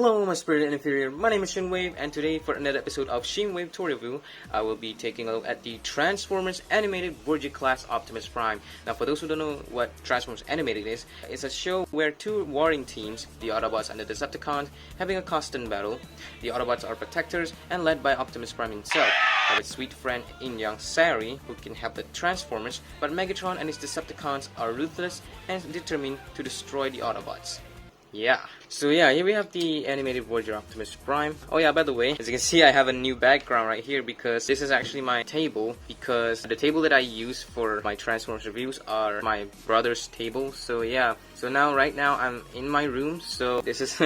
Hello my spirit and inferior, my name is Shin and today for another episode of Shin Tour Review, I will be taking a look at the Transformers Animated Voyager class Optimus Prime. Now for those who don't know what Transformers Animated is, it's a show where two warring teams, the Autobots and the Decepticons, having a constant battle. The Autobots are protectors and led by Optimus Prime himself, with his sweet friend in-young Sari, who can help the Transformers, but Megatron and his Decepticons are ruthless and determined to destroy the Autobots. Yeah. So yeah, here we have the animated Voyager Optimus Prime. Oh yeah, by the way, as you can see, I have a new background right here because this is actually my table, because the table that I use for my Transformers reviews are my brother's table. So yeah, so right now I'm in my room, so this is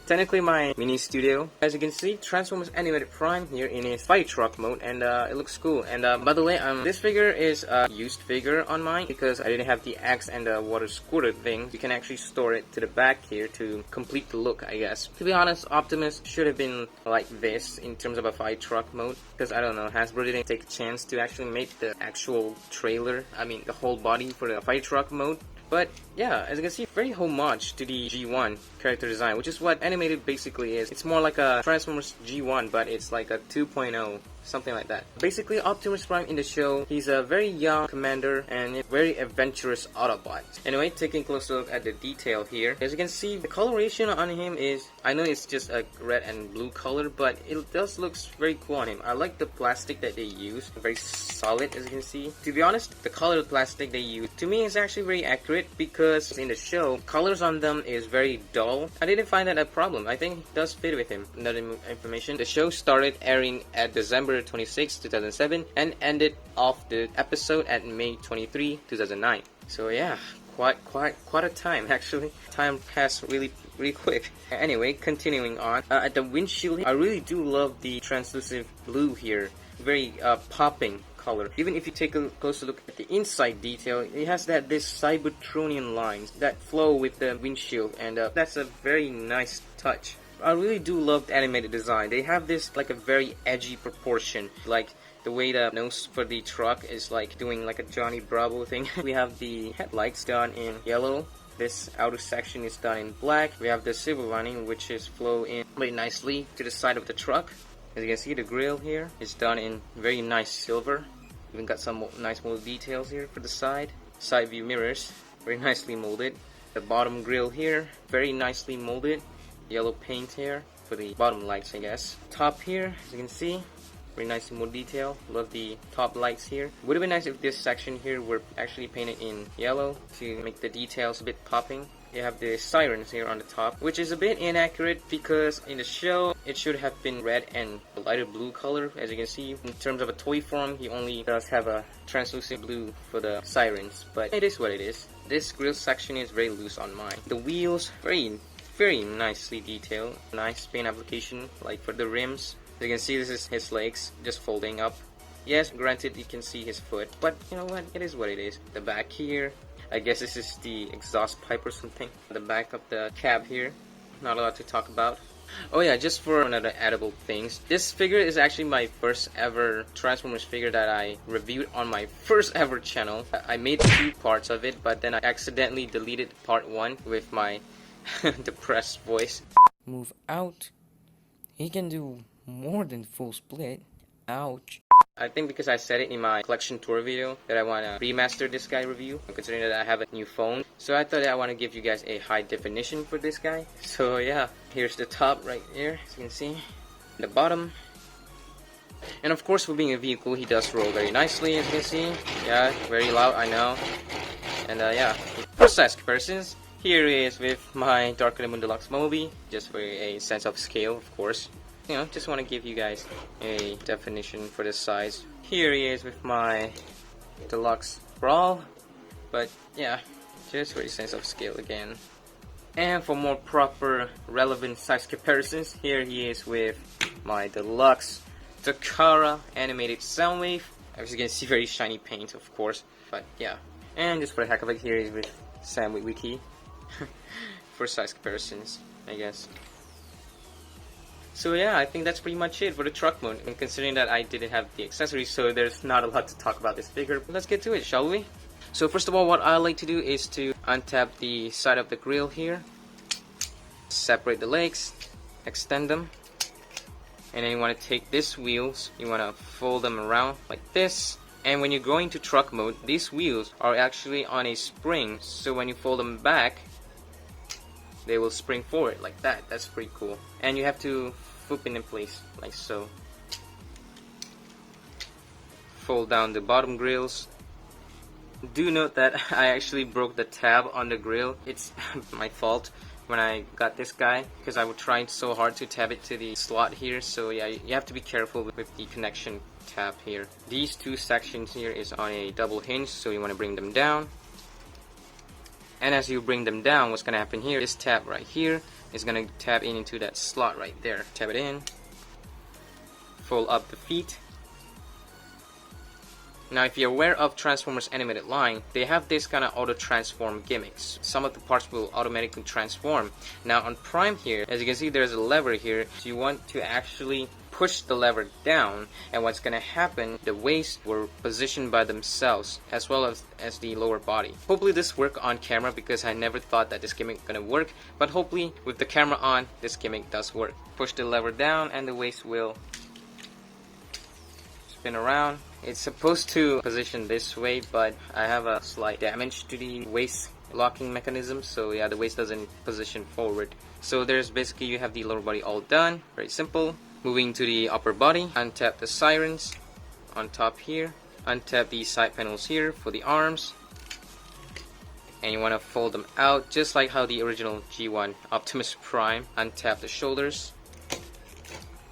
technically my mini studio. As you can see, Transformers Animated Prime here in his fire truck mode, and it looks cool. And by the way, this figure is a used figure on mine because I didn't have the axe and the water squirter thing. You can actually store it to the back here to complete the look, I guess. To be honest, Optimus should have been like this in terms of a fire truck mode, because I don't know, Hasbro didn't take a chance to actually make the actual trailer, I mean the whole body for the fire truck mode. But yeah, as you can see, very homage to the G1 character design, which is what animated basically is. It's more like a Transformers G1, but it's like a 2.0, something like that. Basically, Optimus Prime in the show, he's a very young commander and a very adventurous Autobot. Anyway, taking a close look at the detail here, as you can see, the coloration on him is, I know it's just a red and blue color, but it does look very cool on him. I like the plastic that they use, very solid, as you can see. To be honest, the colored plastic they use, to me, is actually very accurate, because in the show, colors on them is very dull. I didn't find that a problem. I think it does fit with him. Another information, the show started airing at December 26, 2007 and ended off the episode at May 23, 2009. So yeah, quite a time actually. Time passed really quick. Anyway, continuing on, at the windshield, I really do love the translucent blue here. Very popping color. Even if you take a closer look at the inside detail, it has this Cybertronian lines that flow with the windshield, and that's a very nice touch. I really do love the animated design. They have this like a very edgy proportion, like the way the nose for the truck is like doing like a Johnny Bravo thing. We have the headlights done in yellow. This outer section is done in black. We have the silver lining, which is flow in very nicely to the side of the truck. As you can see, the grille here is done in very nice silver. Even got some nice molded details here for the side view mirrors, very nicely molded. The bottom grille here, very nicely molded. Yellow paint here for the bottom lights, I guess. Top here, as you can see, very nicely molded detail. Love the top lights here. Would have been nice if this section here were actually painted in yellow to make the details a bit popping. You have the sirens here on the top, which is a bit inaccurate because in the show it should have been red and a lighter blue color. As you can see, in terms of a toy form, he only does have a translucent blue for the sirens, but it is what it is. This grille section is very loose on mine. The wheels, very nicely detailed. Nice paint application, like for the rims. As you can see, this is his legs just folding up. Yes, granted you can see his foot, but you know what, it is what it is. The back here, I guess this is the exhaust pipe or something. The back of the cab here, not a lot to talk about. Oh yeah, just for another edible things, this figure is actually my first ever Transformers figure that I reviewed on my first ever channel. I made 2 parts of it, but then I accidentally deleted part 1 with my depressed voice. Move out. He can do more than full split. Ouch. I think because I said it in my collection tour video that I want to remaster this guy review, considering that I have a new phone. So I thought that I want to give you guys a high definition for this guy. So yeah, here's the top right here, as you can see. The bottom. And of course, for being a vehicle, he does roll very nicely, as you can see. Yeah, very loud, I know. And yeah, for size comparisons, here is with my Darker Than Moon Deluxe Moby, just for a sense of scale, of course. You know, just want to give you guys a definition for this size. Here he is with my Deluxe Brawl, but yeah, just for a sense of scale again. And for more proper, relevant size comparisons, here he is with my Deluxe Takara Animated Soundwave. As you can see, very shiny paint, of course, but yeah. And just for the heck of it, here he is with Sam Wiki for size comparisons, I guess. So yeah, I think that's pretty much it for the truck mode, and considering that I didn't have the accessories, so there's not a lot to talk about this figure. Let's get to it, shall we? So first of all, what I like to do is to untap the side of the grill here, separate the legs, extend them. And then you want to take these wheels, you want to fold them around like this. And when you're going to truck mode, these wheels are actually on a spring, so when you fold them back, they will spring forward like that. That's pretty cool. And you have to flip it in place like so. Fold down the bottom grills. Do note that I actually broke the tab on the grill. It's my fault when I got this guy, because I was trying so hard to tab it to the slot here. So yeah, you have to be careful with the connection tab here. These two sections here is on a double hinge, so you want to bring them down. And as you bring them down, what's gonna happen here, this tab right here is gonna tab into that slot right there. Tab it in, fold up the feet. Now if you're aware of Transformers animated line, they have this kind of auto transform gimmicks. Some of the parts will automatically transform. Now on Prime here, as you can see, there's a lever here, so you want to actually push the lever down, and what's gonna happen, the waists were positioned by themselves as well as the lower body. Hopefully this work on camera, because I never thought that this gimmick gonna work, but hopefully with the camera on, this gimmick does work. Push the lever down and the waist will spin around. It's supposed to position this way, but I have a slight damage to the waist locking mechanism, so yeah, the waist doesn't position forward. So there's basically, you have the lower body all done. Very simple. Moving to the upper body, untap the sirens on top here, untap the side panels here for the arms, and you want to fold them out just like how the original G1 Optimus Prime. Untap the shoulders,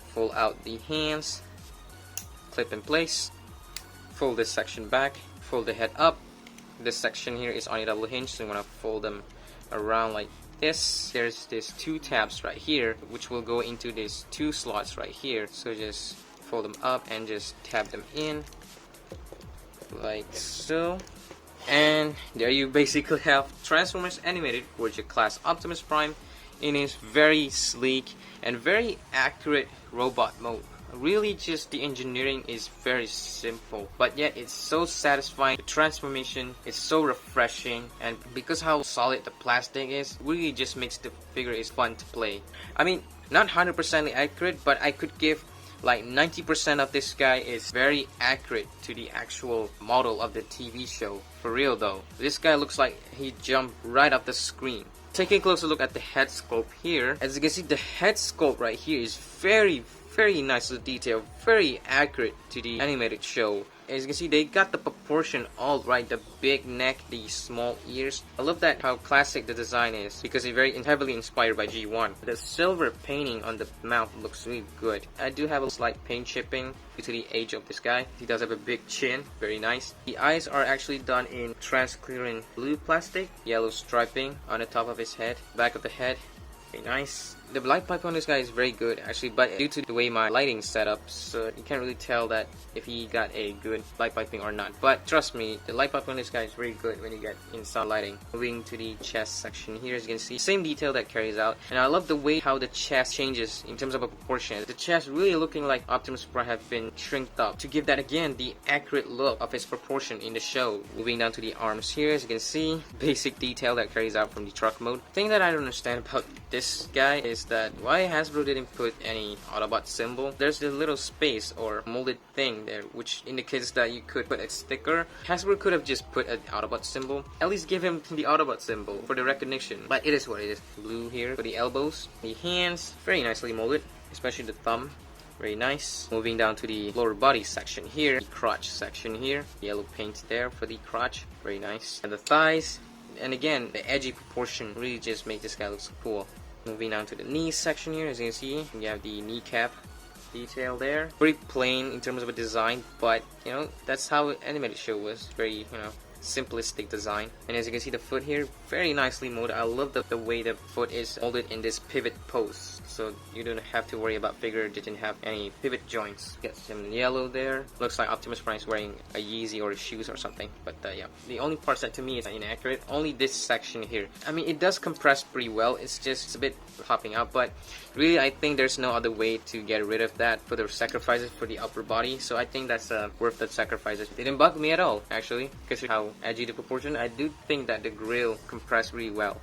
fold out the hands, clip in place, fold this section back, fold the head up. This section here is on a double hinge, so you want to fold them around like this. There's these two tabs right here which will go into these two slots right here, so just fold them up and just tab them in like so. And there you basically have Transformers animated Voyager class Optimus Prime in his very sleek and very accurate robot mode. Really, just the engineering is very simple, but yet it's so satisfying. The transformation is so refreshing, and because how solid the plastic is, really just makes the figure is fun to play. I mean, not 100% accurate, but I could give like 90% of this guy is very accurate to the actual model of the TV show. For real though, this guy looks like he jumped right off the screen. Taking a closer look at the head sculpt here, as you can see, the head sculpt right here is very nicely detailed, very accurate to the animated show. As you can see, they got the proportion all right, the big neck, the small ears. I love that how classic the design is, because it's very heavily inspired by G1. The silver painting on the mouth looks really good. I do have a slight paint chipping due to the age of this guy. He does have a big chin, very nice. The eyes are actually done in transparent blue plastic, yellow striping on the top of his head, back of the head. Very nice. The light pipe on this guy is very good actually, but due to the way my lighting set up, so you can't really tell that if he got a good light piping or not. But trust me, the light pipe on this guy is very good when you get inside lighting. Moving to the chest section here, as you can see, same detail that carries out, and I love the way how the chest changes in terms of a proportion. The chest really looking like Optimus Prime have been shrinked up to give that again the accurate look of his proportion in the show. Moving down to the arms here, as you can see, basic detail that carries out from the truck mode. The thing that I don't understand about this guy is that why Hasbro didn't put any Autobot symbol. There's the little space or molded thing there which indicates that you could put a sticker. Hasbro could have just put an Autobot symbol. At least give him the Autobot symbol for the recognition. But it is what it is. Blue here for the elbows. The hands, very nicely molded, especially the thumb. Very nice. Moving down to the lower body section here. The crotch section here. Yellow paint there for the crotch. Very nice. And the thighs. And again, the edgy proportion really just make this guy look so cool. Moving down to the knee section here, as you can see, you have the kneecap detail there. Very plain in terms of a design, but you know, that's how an animated show was. Very, you know, simplistic design. And as you can see, the foot here, very nicely molded. I love the way the foot is molded in this pivot pose, so you don't have to worry about figure didn't have any pivot joints. Get some yellow there. Looks like Optimus Prime is wearing a Yeezy or shoes or something. But yeah, the only parts that to me is inaccurate, only this section here. I mean, it does compress pretty well. It's just a bit popping out, but really I think there's no other way to get rid of that for the sacrifices for the upper body. So I think that's worth the sacrifices. It didn't bug me at all actually, because of how edgy the proportion. I do think that the grill compressed really well.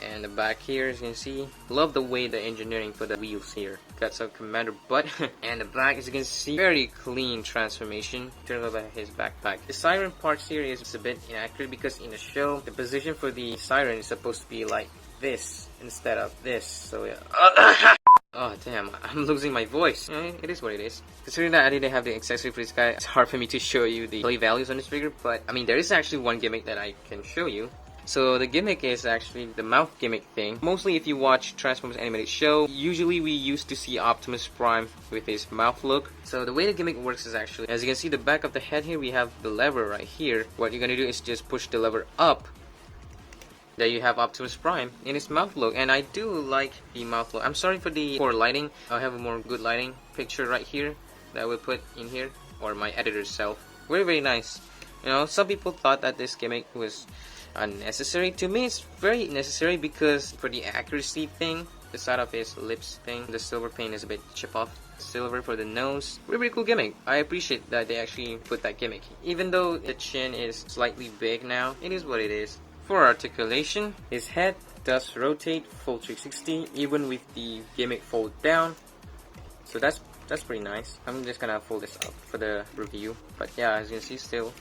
And the back here, as you can see, love the way the engineering for the wheels here. Got some commander butt. And the back, as you can see, very clean transformation. Turn over his backpack. The siren parts here is a bit inaccurate because in the show, the position for the siren is supposed to be like this instead of this. So yeah. Oh damn, I'm losing my voice. It is what it is. Considering that I didn't have the accessory for this guy, it's hard for me to show you the play values on this figure. But I mean, there is actually one gimmick that I can show you. So the gimmick is actually the mouth gimmick thing. Mostly if you watch Transformers animated show, usually we used to see Optimus Prime with his mouth look. So the way the gimmick works is actually, as you can see the back of the head here, we have the lever right here. What you're gonna do is just push the lever up. There you have Optimus Prime in his mouth look, and I do like the mouth look. I'm sorry for the poor lighting. I'll have a more good lighting picture right here that I will put in here, or my editor's self. Very nice. You know, some people thought that this gimmick was unnecessary. To me, it's very necessary because for the accuracy thing, the side of his lips thing, the silver paint is a bit chip off. Silver for the nose. Really cool gimmick. I appreciate that they actually put that gimmick. Even though the chin is slightly big now, it is what it is. For articulation, his head does rotate full 360 even with the gimmick fold down. So that's pretty nice. I'm just gonna fold this up for the review. But yeah, as you can see, still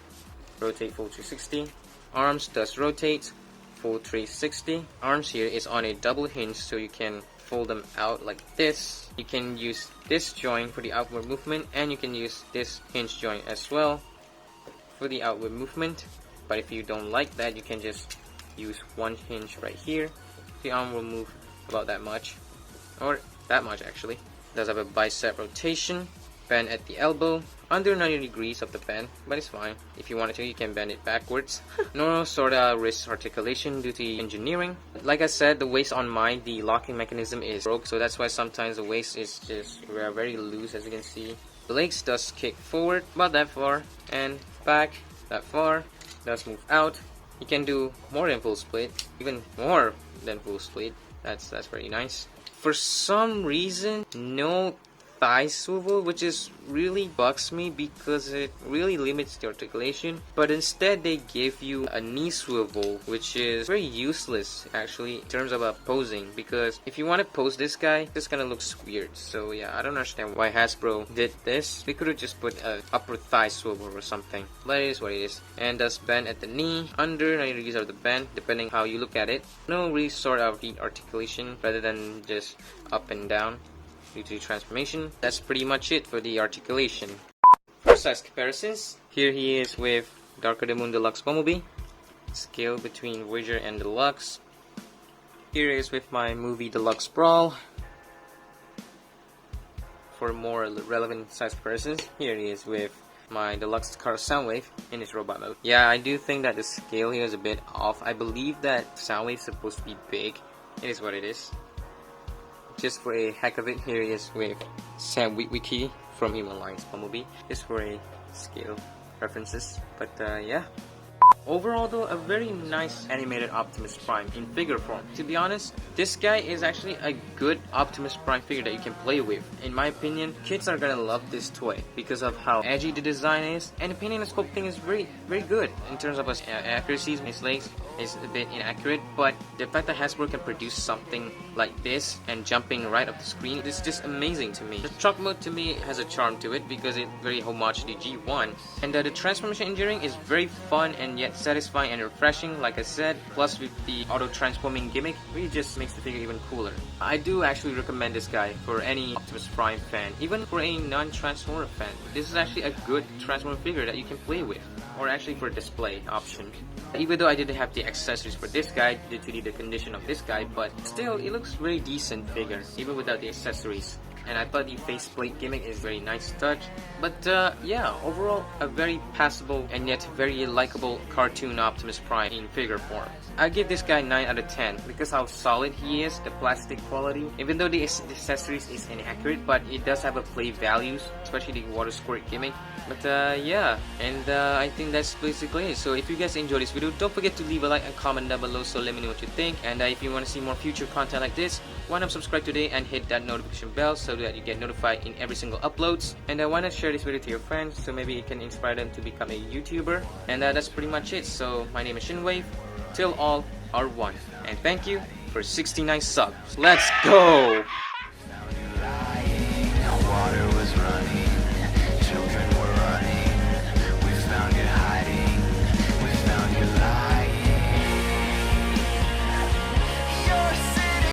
rotate full 360. Arms does rotate full 360. Arms here is on a double hinge, so you can fold them out like this. You can use this joint for the outward movement, and you can use this hinge joint as well for the outward movement. But if you don't like that, you can just use one hinge right here. The arm will move about that much, or that much actually. It does have a bicep rotation, bend at the elbow, under 90 degrees of the bend, but it's fine. If you wanted to, you can bend it backwards. No sort of wrist articulation due to engineering. Like I said, the waist on mine, the locking mechanism is broke, so that's why sometimes the waist is just very loose, as you can see. The legs does kick forward about that far, and back that far. Does move out. You can do more than full split, even more than full split. That's very nice. For some reason, no thigh swivel, which is really bugs me because it really limits the articulation. But instead they give you a knee swivel, which is very useless actually in terms of posing, because if you want to pose this guy, this kind of looks weird. So yeah, I don't understand why Hasbro did this. They could have just put a upper thigh swivel or something, but it is what it is. And does bend at the knee, under 90 degrees of the bend, depending how you look at it. No really sort of the articulation rather than just up and down due to transformation. That's pretty much it for the articulation. For size comparisons, here he is with Darker the Moon Deluxe Bumblebee. Scale between Voyager and Deluxe. Here he is with my movie Deluxe Brawl. For more relevant size comparisons, here he is with my Deluxe Car Soundwave in his robot mode. Yeah, I do think that the scale here is a bit off. I believe that Soundwave is supposed to be big. It is what it is. Just for a heck of it, here he is with Sam Witwicky from Human Alliance Bumblebee. Just for a scale references. But yeah. Overall though, a very nice animated Optimus Prime in figure form. To be honest, this guy is actually a good Optimus Prime figure that you can play with. In my opinion, kids are gonna love this toy because of how edgy the design is, and the painting and sculpting is very good. In terms of his accuracies, his legs is a bit inaccurate, but the fact that Hasbro can produce something like this and jumping right off the screen is just amazing to me. The truck mode to me has a charm to it because it's very homage to the G1, and the transformation engineering is very fun and yet satisfying and refreshing, like I said. Plus with the auto transforming gimmick, really just makes the figure even cooler. I do actually recommend this guy for any Optimus Prime fan, even for a non-Transformer fan. This is actually a good Transformer figure that you can play with, or actually for display option. Even though I didn't have the accessories for this guy due to the condition of this guy, but still it looks very decent figure even without the accessories. And I thought the faceplate gimmick is very nice touch. But yeah, overall a very passable and yet very likable cartoon Optimus Prime in figure form. I give this guy 9 out of 10 because how solid he is, the plastic quality. Even though the accessories is inaccurate, but it does have a play values, especially the water squirt gimmick. But yeah, and I think that's basically it. So if you guys enjoyed this video, don't forget to leave a like and comment down below, so let me know what you think. And if you want to see more future content like this, why not subscribe today and hit that notification bell so that you get notified in every single uploads. And why not share this video to your friends so maybe it can inspire them to become a YouTuber. And that's pretty much it. So my name is Shin Wave. Till all are one. And thank you for for 69 subs. Let's go!